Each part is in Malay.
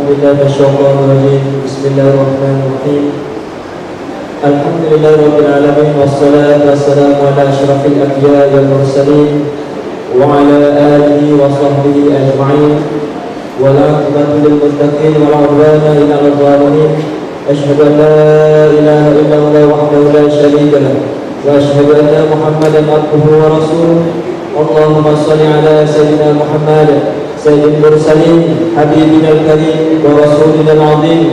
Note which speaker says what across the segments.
Speaker 1: بالله من الشيطان الرجيم. بسم الله الرحمن الرحيم. الحمد لله رب العالمين، والصلاة والسلام على أشرف الأنبياء والمرسلين وعلى آله وصحبه أجمعين، والعاقبة للمتقين ولا عدوان إلا على الظالمين. أشهد أن لا إله إلا الله وحده لا شريك له، وأشهد أن محمدا عبده ورسوله. اللهم صل على سيدنا محمد سيد المرسلين حبيبنا الكريم ورسولنا العظيم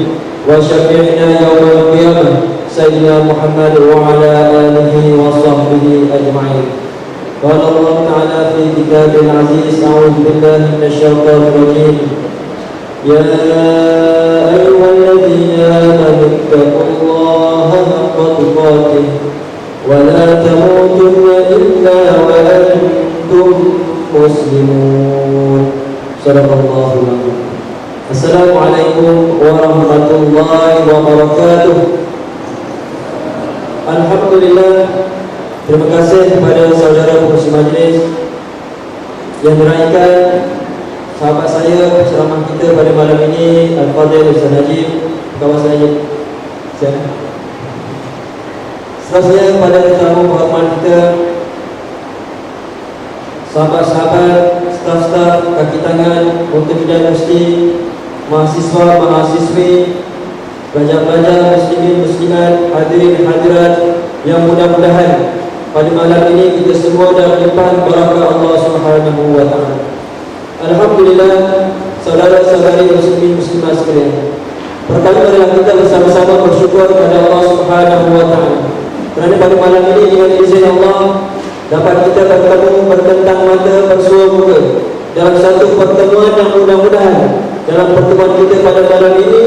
Speaker 1: وشفيعنا يوم القيامة سيدنا محمد وعلى آله وصحبه أجمعين. قال الله تعالى في كتابه العزيز: أعوذ بالله من الشيطان الرجيم. يا أيها الذين آمنوا اتقوا الله حق تقاته ولا تموتن إلا وأنتم مسلمون. Sadaqallahu alazim. Assalamualaikum warahmatullahi wabarakatuh. Alhamdulillah, terima kasih kepada saudara pengurus majlis yang meraihkan sahabat saya penceramah kita pada malam ini, Al-Fadhil Ustaz Najib, kawan saya. Seterusnya kepada tetamu berhormat kita, sahabat-sahabat, staf-staf, kaki tangan, multimedia universiti, mahasiswa, mahasiswi, pelajar-pelajar, muslimin, muslimat, hadirin, hadirat, yang mudah-mudahan pada malam ini kita semua dalam limpahan barakah Allah Subhanahu wa taala. Alhamdulillah, saudara-saudari muslimin, muslimat sekalian, pertama adalah kita bersama-sama bersyukur kepada Allah Subhanahu wa taala kerana pada malam ini dengan izin Allah dapat kita bertemu, bertentang mata, bersua muka dalam satu pertemuan yang mudah-mudahan dalam pertemuan kita pada malam ini,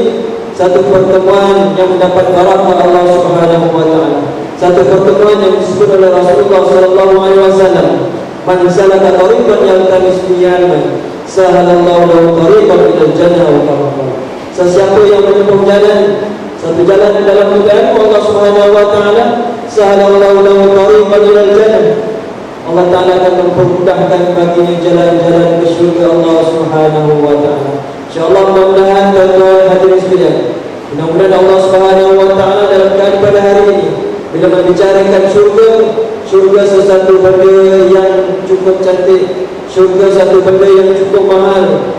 Speaker 1: satu pertemuan yang mendapat barakah Allah Subhanahu wa taala, satu pertemuan yang disebut oleh Rasulullah sallallahu alaihi wasallam, man salaka tariqan yaltamis fihi ilman sahalallahu lahu tariqan ilal jannah wa qarraba. Sesiapa yang menempuh jalan, satu jalan dalam hidayah Allah Subhanahu wa taala, sahalallahu lahu tariqan ilal jannah, Allah Ta'ala akan mempermudahkan baginya jalan-jalan ke syurga Allah Subhanahu wa ta'ala. InsyaAllah mudah-mudahan tuan-tuan hadirin sekalian, mudah-mudahan Allah Subhanahu wa ta'ala dalam keadaan pada hari ini bila membicarakan syurga, syurga sesuatu benda yang cukup cantik, syurga satu benda yang cukup mahal,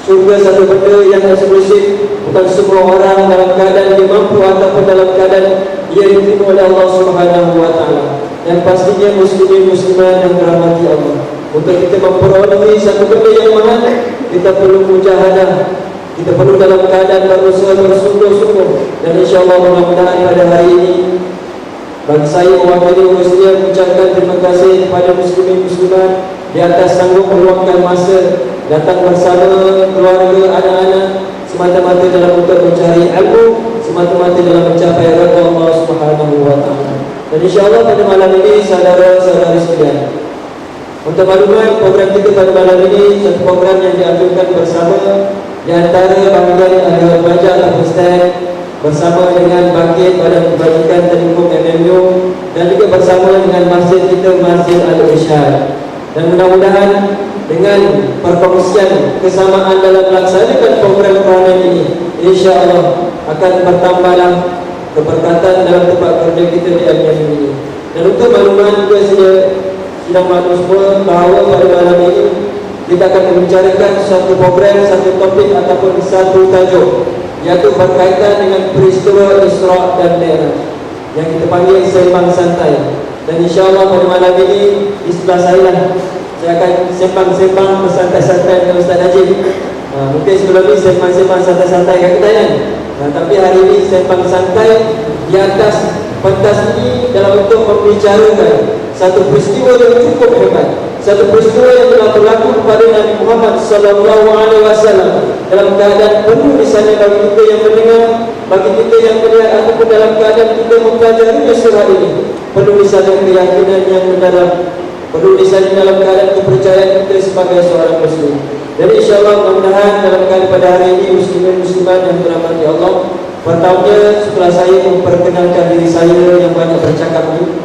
Speaker 1: syurga satu benda yang eksklusif. Bukan semua orang dalam keadaan dia mampu ataupun dalam keadaan dia diterima oleh Allah Subhanahu wa ta'ala. Dan pastinya muslimin muslimat yang dirahmati Allah, untuk kita memperolehi satu benda yang mahal, kita perlu mujahadah, kita perlu dalam keadaan berusaha bersungguh-sungguh. Dan insyaAllah mudah-mudahan pada hari ini bagi saya mewakili Muslim mengucapkan terima kasih kepada muslimin muslimat di atas sanggup meluangkan masa datang bersama keluarga, anak-anak, semata-mata dalam untuk mencari ilmu, semata-mata dalam mencapai redha Allah Subhanahu wa ta'ala. Dan insyaAllah pada malam ini saudara-saudari sekalian, untuk maklumat, program kita pada malam ini satu program yang diajukan bersama di antara bahagian ahli pelajar atau ustaz bersama dengan bangkit Badan Kebajikan Telekom MMU dan juga bersama dengan masjid kita, Masjid Al-Irsyad. Dan mudah-mudahan dengan perkongsian kesamaan dalam melaksanakan program-program ini, insyaAllah akan bertambahlah keberkatan dalam tempat kerja kita di hari ini. Dan untuk makluman juga sidang maklum semua bahawa pada malam ini kita akan membicarakan satu program, satu topik ataupun satu tajuk, iaitu berkaitan dengan peristiwa Isra' dan Mi'raj yang kita panggil sembang santai. Dan insyaAllah pada malam ini di sebelah saya lah, saya akan sembang-sembang bersantai-santai dengan Ustaz Najib. Mungkin sebelum ini sembang-sembang santai-santai kat kita kan. Tapi hari ini sembang santai di atas pentas ini dalam untuk membicarakan satu peristiwa yang cukup hebat, satu peristiwa yang telah berlaku kepada Nabi Muhammad sallallahu alaihi wasallam dalam keadaan penuh di sana bagi kita yang mendengar, bagi kita yang melihat ataupun dalam keadaan kita mempelajari surah ini, penuh di sana keyakinan yang mendalam, perlu disani dalam keadaan kepercayaan kita sebagai seorang muslim. Dan insyaAllah mudah-mudahan dalam keadaan pada hari ini muslimin muslimat yang dirahmati Allah, pertamanya setelah saya memperkenalkan diri saya yang banyak bercakap ini,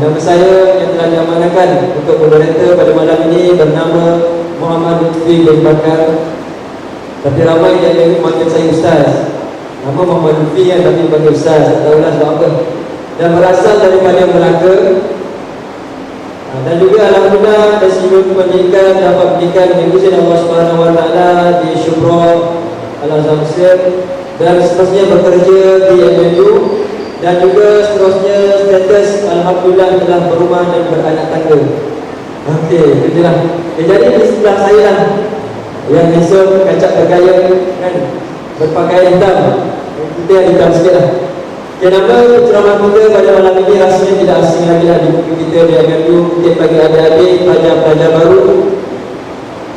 Speaker 1: nama saya yang telah diamanahkan untuk moderator pada malam ini bernama Muhammad Lutfi bin Bakar. Tapi ramai yang panggil saya Ustaz. Nama Muhammad Lutfi kan, tapi panggil Ustaz. Tak tahulah sebab apa. Dan berasal daripada Melaka. Dan juga alhamdulillah dari segi pendidikan dapat pendidikan dengan izin Allah Subhanahu Wa Taala di Syubra Al-Azhar Mesir, dan seterusnya bekerja di MNU, dan juga seterusnya status alhamdulillah telah berumah dan beranak tangga. Okey, itulah. Jadi di sebelah saya lah yang handsome, kacak bergaya kan, berpakaian hitam. Kita yang hitam sikit lah. Yang nama ceramah kita pada malam ini rasanya tidak asing lagi lah di buku kita di MNU. Mungkin bagi adik-adik, pelajar-pelajar baru,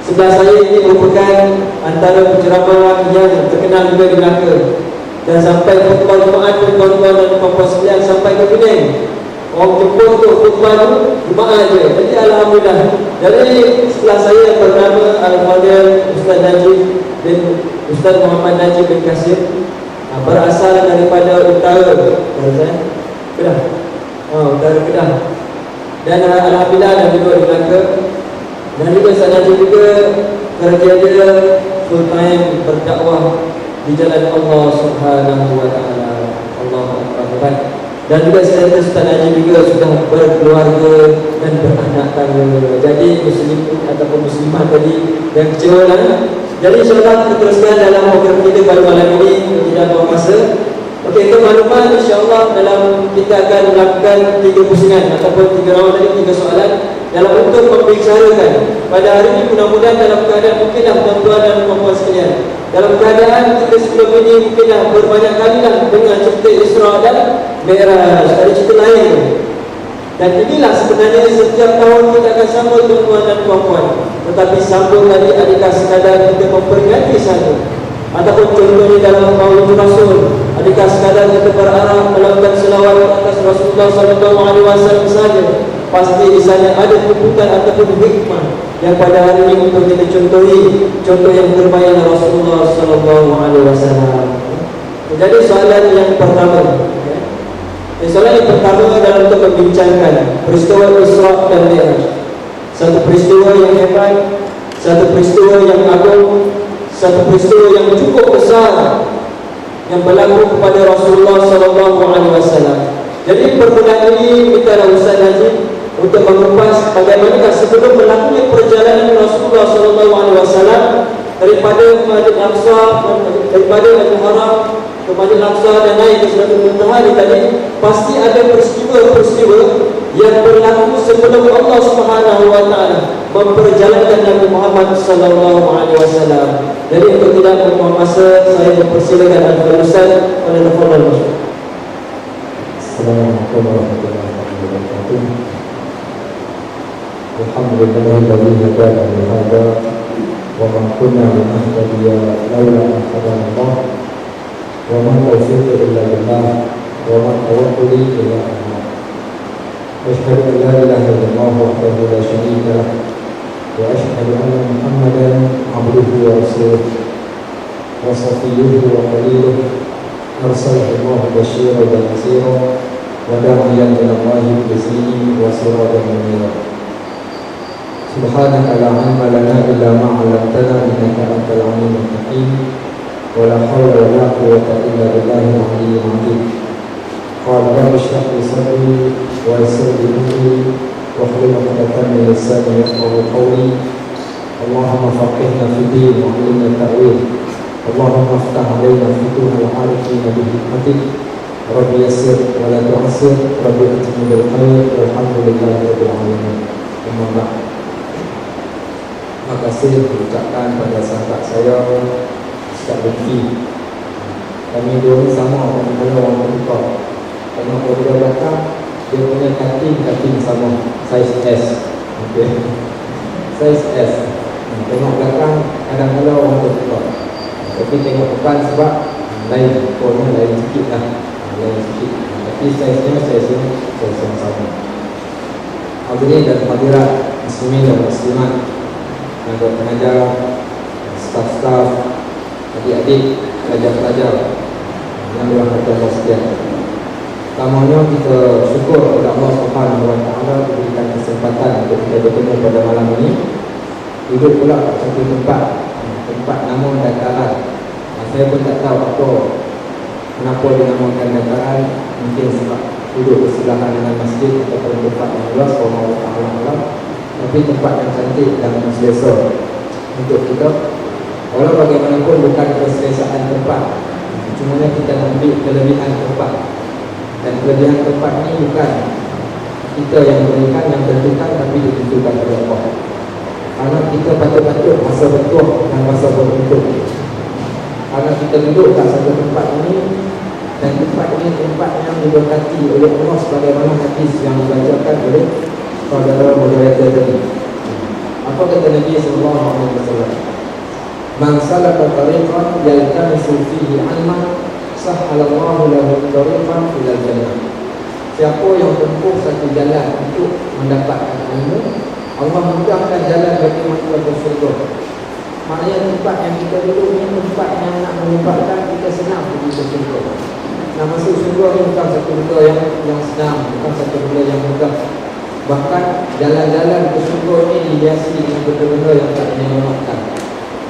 Speaker 1: sebelah saya ini merupakan antara penceramah yang terkenal juga di Melaka. Dan sampai khutbah Jumaat pun tuan-tuan dan puan-puan sekalian sampai ke Penang. Orang jemput untuk khutbah tu Jumaat je. Jadi alhamdulillah. Dari sebelah saya yang bernama Al-Fadhil Ustaz Najib bin Ustaz Muhammad Najib bin Kasir, berasal daripada utara Kedah. Utara Kedah. Dan alhamdulillah dan duduk di Melaka. Dan juga Ustaz Najib juga kerja dia full time berdakwah di jalan Allah Subhanahu Wa Taala. Allahu Akbar. Dan juga saya Ustaz Najib juga sudah berkeluarga dan beranak tangga. Jadi muslim ataupun muslimah tadi yang kecewa lah. Jadi insyaAllah kita teruskan dalam program kita pada malam ini tidak buang masa. Okey, untuk maklumat insyaAllah dalam kita akan melakukan 3 pusingan ataupun 3 round tadi, 3 soalan dalam untuk membicarakan pada hari ini. Mudah-mudahan dalam keadaan mungkinlah tuan-tuan dan puan-puan sekalian, dalam keadaan kita sebelum ini mungkinlah berbanyak kali lah dengan cerita Isra dan Mi'raj, ada cerita lain. Dan inilah sebenarnya setiap tahun kita akan sambut tuan-tuan dan puan-puan. Tetapi sambut tadi adakah sekadar kita memperingati saja, ataupun contohnya dalam Maulid Rasul, adakah sekadar kita berarah melakukan selawat atas Rasulullah SAW saja? Pasti di sana ada kebutuhan ataupun hikmah yang pada hari ini untuk kita contohi, contoh yang terbaik Rasulullah SAW. Jadi soalan yang pertama, soalan yang pertama adalah untuk membincangkan peristiwa Isra dan Mi'raj. Satu peristiwa yang hebat, satu peristiwa yang agung, satu peristiwa yang cukup besar yang berlaku kepada Rasulullah SAW. Jadi permulaan ini minta Ustaz Najib untuk mengupas bagaimana sebelum berlakunya perjalanan Rasulullah SAW daripada Masjid Al-Aqsa, daripada Al-Haram ke Masjid Al-Aqsa dan naik ke Sidratul Muntaha ni tadi, pasti ada peristiwa-peristiwa yang berlaku sebelum Allah Subhanahu Wa Taala memperjalankan Nabi Muhammad SAW. Jadi untuk tidak membuang masa, saya mempersilakan Al-Fadhil Ustaz pada tafadhal Masya.
Speaker 2: Assalamualaikum warahmatullahi wabarakatuh. Alhamdulillahilladzi hadana li hadza wa ma kunna linahtadiya laula an hadana Allah wa ma tawfiqi illa billah wa ma tawakkuli illa Allah. Asyhadu an la ilaha illallah wahdahu la syarika lah wa asyhadu anna Muhammadan abduhu wa rasuluh wa safiyyuhu wa khaliluh arsalahu Allah basyiran wa nadhira wa da'iyan ila Allah bi-idhnihi wa sirajan munira. Subhanaka la ilma lana illa ma 'allamtana innaka antal 'alimul hakim wa la hawla wa la quwwata illa billahil 'aliyyil 'azim. Qala rabbi shrah li sadri wa yassir li amri wahlul 'uqdatam min lisani yafqahu qawli. Allahumma faqihna fid din wa 'allimna ta'wil. Allahumma iftah 'alaina futuhal 'arifin bi hikmatik. Rabbi yassir wa la tu'assir. Rabbi atina bil khair walhamdulillahi rabbil alamin. Amma ba'd. Terima kasih diucapkan pada sahabat saya Ustaz Lutfi. Kami dua ni sama kalau orang bertukar. Kalau dia belakang, dia punya cutting sama saiz S. Okay. Saiz S. Tengok belakang kadang-kadang orang bertukar. Tapi tengok depan sebab lain, polnya lain sikit lah. Lain sikit. Tapi saiznya saiz yang sama. Hadirin dan hadirat muslimin dan muslimat, pengajar, staf-staf, adik-adik, pelajar-pelajar yang dirahmati Allah sekalian. Pertamanya kita syukur kepada Allah Subhanahu Wa Taala berikan kesempatan untuk kita bertemu pada malam ini. Juga pula satu tempat tempat nama dataran. Saya pun tak tahu apa kenapa dinamakan dataran. Mungkin sebab duduk bersebelahan dengan masjid ataupun tempat yang luas, Allah. Tapi tempat yang cantik dan selesa untuk kita. Walau bagaimanapun bukan keselesaan tempat, cumanya kita ambil kelebihan tempat. Dan kelebihan tempat ini bukan kita yang berikan, yang tentukan, tapi ditentukan oleh Allah. Karena kita patut-patut masa betul dan masa beruntung. Karena kita duduk kat satu tempat ini, dan tempat ini tempat yang diberkati oleh Allah sebagaimana hadis yang dibacakan oleh saudara moderator tadi. Apa kata Nabi SAW? Man salaka tariqan yaltamisu fihi ilman sahhalallahu lahu tariqan ilal jannah. Siapa yang tempuh satu jalan untuk mendapatkan ilmu, Allah mudahkan jalan bagi manusia ke syurga. Maknanya tempat yang kita duduk ni tempat yang nak menyebabkan kita senang pergi ke syurga. Nak masuk syurga ni bukan satu benda yang senang, bukan satu benda yang mudah. Bahkan jalan-jalan ke syurga ni dihiasi dengan benda-benda yang tak menyenangkan.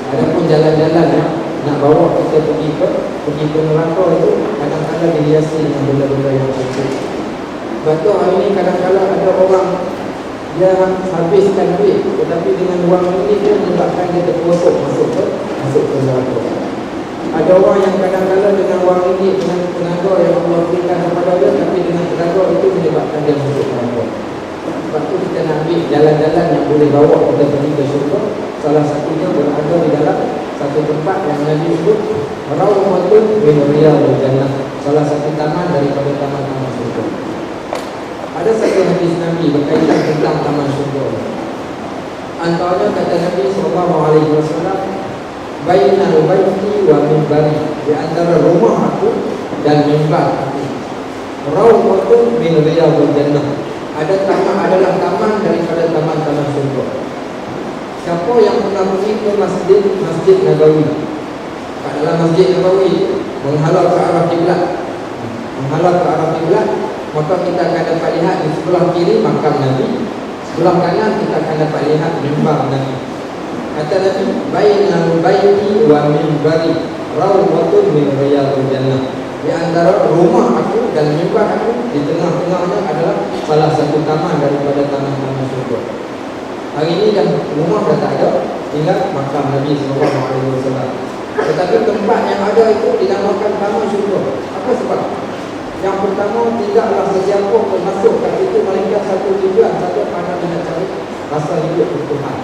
Speaker 2: Adapun jalan-jalan yang nak bawa kita pergi ke neraka itu kadang-kadang dihiasi dengan benda-benda yang cantik. Sebab tu hari ni kadang-kadang ada orang dia habiskan duit, tetapi dengan wang ini dia menyebabkan dia terperosok masuk ke neraka. Ada orang yang kadang-kadang dengan wang ini, dengan tenaga yang Allah berikan kepada dia, tapi dengan tenaga itu menyebabkan dia masuk neraka. Sebab tu kita nak ambil jalan-jalan yang boleh bawa kita pergi ke syurga. Salah satunya berada di dalam satu tempat yang Nabi sebut Rawdatun min Riyadil Jannah, salah satu taman daripada taman-taman syurga. Ada satu hadis Nabi berkaitan tentang taman syurga. Antaranya kata Nabi SAW, bainal baiti wa minbari, di antara rumah aku dan mimbar aku, Rawdatun min Riyadil Jannah, adalah taman daripada taman-taman syurga. Siapa yang pernah pergi ke Masjid Nabawi, kat dalam Masjid Nabawi menghadap ke arah kiblat, maka kita akan dapat lihat di sebelah kiri makam Nabi, sebelah kanan kita akan dapat lihat mimbar Nabi. Kata Nabi, bainal baiti wa minbari rawdatun min riyadil jannah, di antara rumah aku dan mimbar aku, di tengah-tengahnya adalah salah satu taman daripada taman-taman syurga. Hari ini dan rumah dah tak ada, tinggal makam Nabi SAW. Tetapi tempat yang ada itu dinamakan taman syurga. Apa sebab? Yang pertama, tidaklah sesiapa pun masuk kat situ melainkan satu tujuan, satu kerana dia nak cari rasa hidup Tuhan.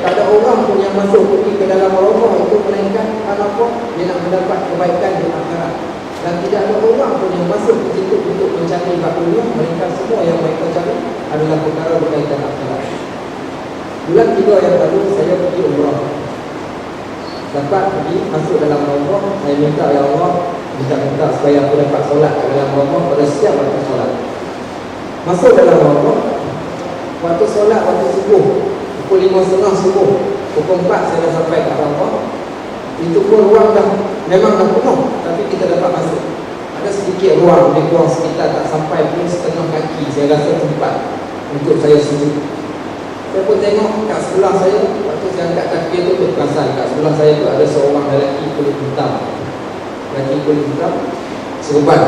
Speaker 2: Tak ada orang pun yang masuk pergi ke dalam rumah itu melainkan kerana apa? Dia nak mendapat kebaikan di akhirat. Dan tidak ada orang pun yang masuk ke situ untuk mencari bab dunia, melainkan semua yang mereka cari adalah perkara berkaitan akhirat. Bulan 3 yang lalu saya pergi umrah. Dapat pergi masuk dalam rumah, saya minta ya Allah, minta supaya aku dapat solat kat dalam rumah pada setiap waktu solat. Masuk dalam rumah, waktu solat, waktu subuh, pukul 5.30 subuh, pukul 4 saya dah sampai kat rumah. Itu pun ruang memang dah penuh, tapi kita dapat masuk. Ada sedikit ruang, lebih kurang sekitar tak sampai pun setengah kaki saya rasa tempat untuk saya sujud. Saya pun tengok kat sebelah saya, waktu saya angkat kaki tu perasan kat sebelah saya tu ada seorang lelaki kulit hitam. Serban.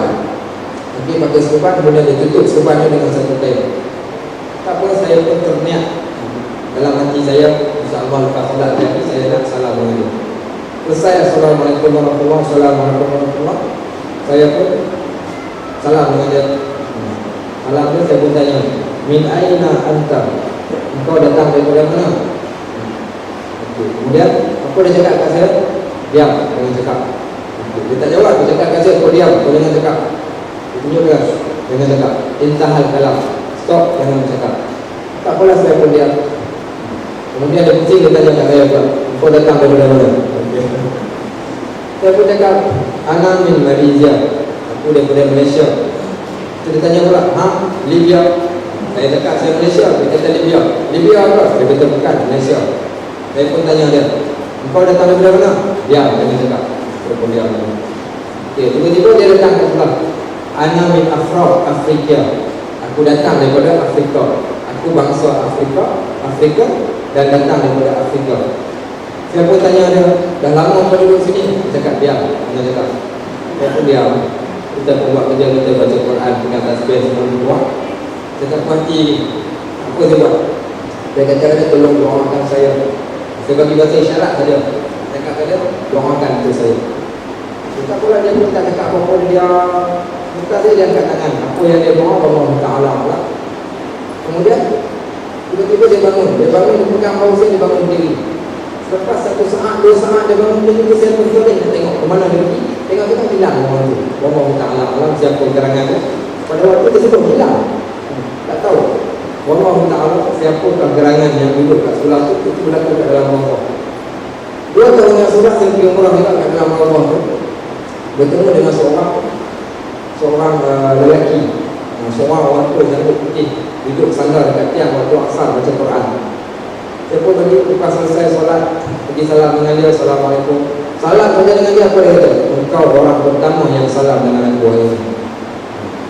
Speaker 2: Tapi pakai serban, kemudian dia tutup serbannya dengan satu kain. Tak apa, saya pun terniat dalam hati saya, insya-Allah lepas solat tadi saya nak salam dengan dia. Selesai, Assalamualaikum warahmatullahi wabarakatuh. Saya pun salam dengan dia. Salam dia, saya pun tanya, min aina anta? Engkau datang daripada mana? Kemudian apa dia cakap kat saya? Diam, jangan cakap. Dia tak jawab, dia cakap kat saya, kau diam, kau jangan cakap. Dia tunjuk keras, jangan cakap. Intahal kalam, stop, jangan cakap. Tak apalah, saya pun diam. Kemudian dia pusing, dia tanya kat saya pula, kau datang daripada mana? Saya pun cakap, ana min Malaysia, aku daripada Malaysia. Dia tanya pula, Libya? Saya cakap saya Malaysia, dia kata Libya. Libya apa? Dia kata bukan, Malaysia. Saya pun tanya dia, engkau datang daripada mana? Diam, jangan cakap. Dia pun diam. Okay, tiba-tiba dia datang ke sebelah. Ana min Afrika. Aku datang daripada Afrika. Aku bangsa Afrika dan datang daripada Afrika. Saya pun tanya dia, dah lama kau duduk sini? Dia cakap, diam. Dia cakap, saya pun diam. Kita pun buat kerja, kita baca Quran, pegang tasbih semua buat. Saya cakap, mati. Apa dia buat? Dia kata dia, tolong doakan saya. Saya bagi bahasa isyarat saja. Saya kata dia, doakan untuk saya. Kita pula dia pun tak cakap apa-apa, dia buka dia angkat tangan. Apa yang dia doa, Allah Ta'ala pula. Kemudian tiba-tiba dia bangun, dia pegang bahu saya, dia bangun berdiri. Selepas 1 saat, 2 saat dia bangun berdiri, saya pun berjalan nak tengok ke mana dia pergi. Tengok-tengok hilang orang tu. Allah Ta'ala alam siapa gerangan tu. Pada waktu dia sebut hilang, tak tahu Allah Ta'ala siapakah gerangan yang duduk kat sebelah tu. Itu berlaku kat dalam Allah. 2 tahun yang sudah saya pergi umrah juga kat dalam Allah tu, bertemu dengan seorang lelaki, seorang orang tua janggut putih, duduk sandar dekat tiang waktu asar baca Quran. Saya pun pergi, lepas selesai solat, pergi salam dengan dia, Assalamualaikum. Salam saja dengan dia, apa dia kata? Engkau orang pertama yang salam dengan aku hari ini.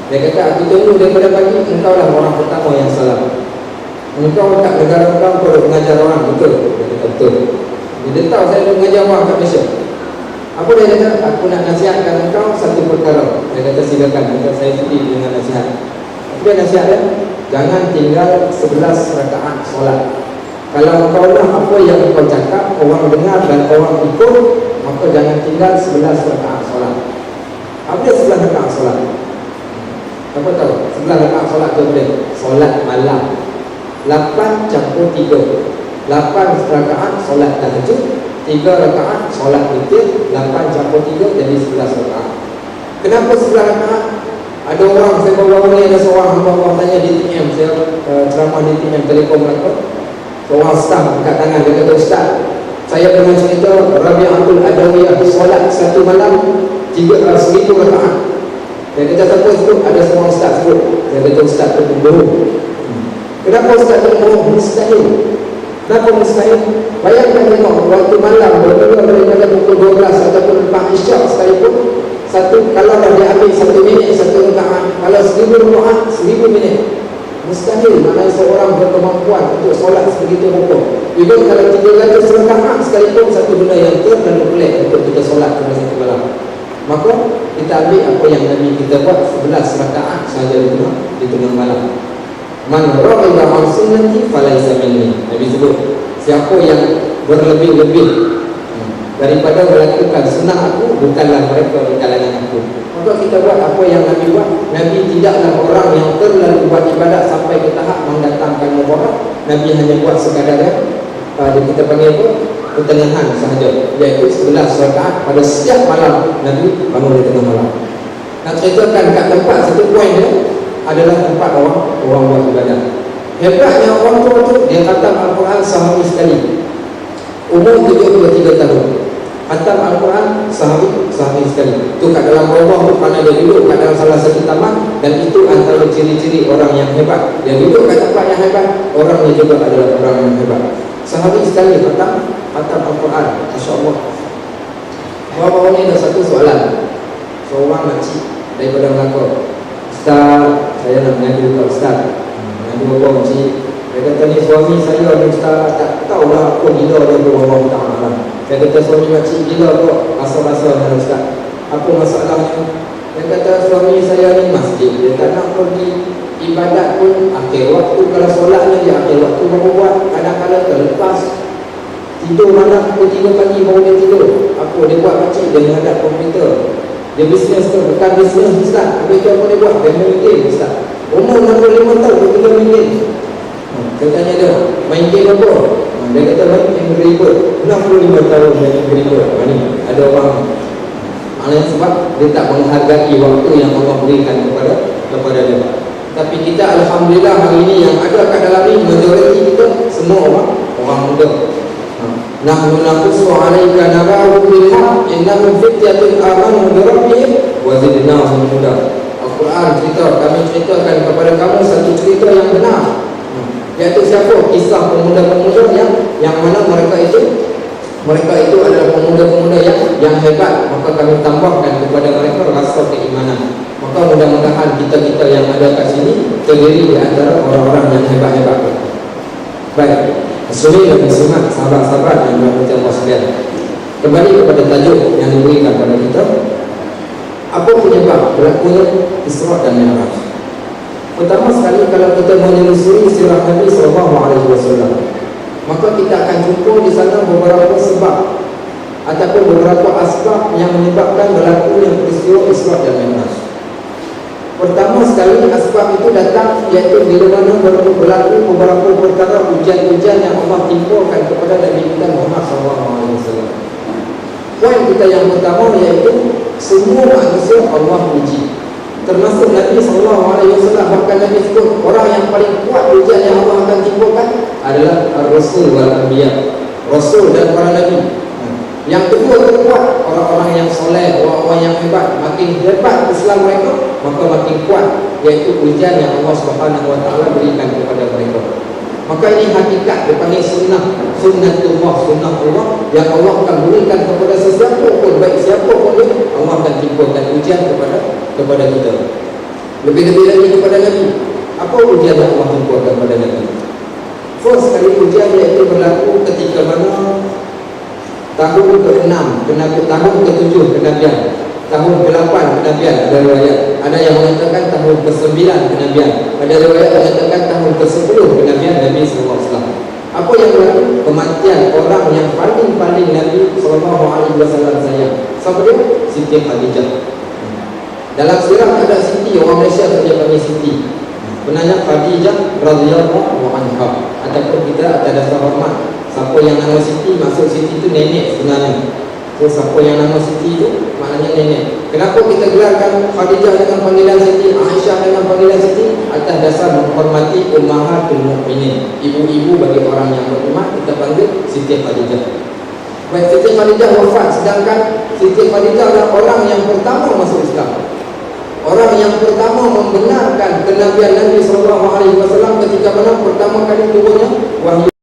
Speaker 2: Dia kata, aku tunggu daripada pagi, engkau lah orang pertama yang salam. Engkau kat negara kau dah mengajar orang, betul? Dia kata, betul. Dia tahu saya dah mengajar orang kat Malaysia. Apa dia kata? Aku nak nasihatkan engkau satu perkara. Dia kata, silakan, saya sudi dengan nasihat. Apa dia nasihat dia? Jangan tinggal 11 rakaat solat. Kalau engkau dah apa yang engkau cakap, orang dengar dan orang ikut, maka jangan tinggal 11 rakaat solat. Apa dia 11 rakaat solat? Apa tahu? 11 rakaat solat tu boleh solat malam 8 campur 3, 8 rakaat solat tahajud, 3 rakaat solat witir, 8 campur 3 jadi 11 rakaat. Kenapa 11 rakaat? Ada orang, saya bawa ni ada seorang hamba Allah tanya di TM, saya ceramah di TM Telekom Melaka. Seorang staf angkat tangan, dia kata, Ustaz, saya pernah cerita Rabi'atul Adawiyah solat satu malam 1000 rakaat. Dia kata, siapa sebut? Ada seorang ustaz sebut. Dia kata, Ustaz tu pembohong. Kenapa Ustaz tu pembohong? Mustahil. Kenapa mustahil? Bayangkan tengok, waktu malam berbeda daripada pukul 12 ataupun lepas isyak sekalipun, kalau dah diambil 1 minit 1 rakaat, kalau 1000 rakaat 1000 minit. Mustahil maknanya seorang berkemampuan untuk solat sebegitu rupa. Juga kalau 300 rakaat sekalipun, satu benda yang terlalu pelik untuk kita solat pada satu malam. Maka kita ambil apa yang Nabi kita buat, 11 rakaat sahaja di tengah malam. Man raghiba an sunnati falaysa minni. Nabi sebut, siapa yang berlebih-lebih daripada melakukan sunnah aku, bukanlah mereka di kalangan aku. Maka kita buat apa yang Nabi buat. Nabi tidaklah orang yang terlalu buat ibadat sampai ke tahap mendatangkan mubarak. Nabi hanya buat sekadar kita panggil apa? Pertengahan sahaja, iaitu 11 rakaat pada setiap malam. Nabi bangun di tengah malam. Nak ceritakan kat tempat satu poin dia adalah tempat orang buat ibadat. Hebatnya orang tua tu, dia khatam Al-Quran sehari sekali, umur 73 tahun. Khatam Al-Quran sehari sekali. Tu kat dalam rumah tu, kerana dia duduk kat dalam salah satu taman. Dan itu antara ciri-ciri orang yang hebat. Dia duduk kat tempat yang hebat, orangnya juga adalah orang yang hebat. Sehari sekali khatam Al-Quran. Masya Allah. Bawa-bawa ni ada satu soalan. Seorang makcik daripada Melaka, Ustaz, saya nak mengadu kat Ustaz. Mengadu apa makcik? Dia kata, ni suami saya ni Ustaz, tak tahulah apa gila dia Allah Ta'ala. Saya kata, suami makcik gila kok, rasa-rasa dengan Ustaz. Apa masalahnya? Dia kata, suami saya ni masjid, dia tak nak pergi ibadat pun akhir waktu. Kalau solatnya dia akhir waktu baru buat. Kadang-kadang terlepas, tidur malam pukul 3 pagi baru dia tidur. Apa dia buat makcik? Dia menghadap komputer. Dia bisnes tu, bukan bisnes Ustaz. Habis tu apa dia buat? Dia main game Ustaz. Umur 65 tahun dia tinggal main game. Saya tanya dia, main game apa? Dia kata main Angry Bird. 65 tahun main Angry Bird. Ni ada orang, maknanya sebab dia tak menghargai waktu yang Allah berikan kepada dia. Tapi kita Alhamdulillah hari ini yang ada kat dalam ni, majoriti kita semua orang muda. Nahnu naqussu 'alaika naba'ahum bil haqq innahum fityatun amanu bi rabbihim wa zidnahum huda. Al-Quran cerita, kami ceritakan kepada kamu satu cerita yang benar, iaitu siapa? Kisah pemuda-pemuda yang mana mereka itu adalah pemuda-pemuda yang hebat. Maka kami tambahkan kepada mereka rasa keimanan. Maka mudah-mudahan kita-kita yang ada kat sini terdiri di antara orang-orang yang hebat-hebat. Baik. Muslimin dan muslimat, sahabat-sahabat yang dirahmati Allah sekalian. Kembali kepada tajuk yang diberikan kepada kita, apa penyebab berlakunya Isra dan Mi'raj? Pertama sekali, kalau kita menelusuri sirah Nabi SAW, maka kita akan jumpa di sana beberapa sebab ataupun beberapa asbab yang menyebabkan berlakunya peristiwa Isra dan Mi'raj. Pertama sekali, asbab itu datang iaitu bila mana berlaku beberapa perkara ujian-ujian yang Allah timpakan kepada Nabi kita Muhammad SAW. Poin kita yang pertama iaitu semua manusia Allah uji, termasuk Nabi SAW. Bahkan Nabi sebut orang yang paling kuat ujian yang Allah akan timpakan adalah Rasul wal Anbiya, Rasul dan para Nabi. Yang kedua terkuat orang-orang yang soleh, orang-orang yang hebat. Makin hebat Islam mereka, maka makin kuat, iaitu ujian yang Allah SWT berikan kepada mereka. Maka ini hakikat, dipanggil sunnah, sunnatullah, sunnah Allah yang Allah akan berikan kepada sesiapa pun, baik siapa pun dia, Allah akan timpakan ujian kepada kita. Lebih-lebih lagi kepada Nabi. Apa ujian yang Allah timpakan kepada Nabi? First kali ujian iaitu berlaku ketika mana tahun ke-6 tahun ke-7 kenabian, tahun ke-8 kenabian. Ada riwayat, ada yang mengatakan tahun ke-9 kenabian, ada riwayat mengatakan tahun ke-10 kenabian Nabi SAW. Apa yang berlaku? Kematian orang yang paling Nabi SAW sayang. Siapa dia? Siti Khadijah. Dalam sirah ada Siti, orang Malaysia dia panggil Siti. Benarnya Khadijah radhiyallahu anha, ataupun kita ada dasar hormat. Siapa yang nama Siti, maksud Siti itu nenek sebenarnya. So, siapa yang nama Siti itu maknanya nenek. Kenapa kita gelarkan Khadijah dengan panggilan Siti, Aisyah dengan panggilan Siti? Atas dasar menghormati ummahatul mukminin, ibu-ibu bagi orang yang beriman, kita panggil Siti Khadijah. Baik, Siti Khadijah wafat, sedangkan Siti Khadijah adalah orang yang pertama masuk Islam, orang yang pertama membenarkan kenabian Nabi SAW ketika mana pertama kali turunnya wahyu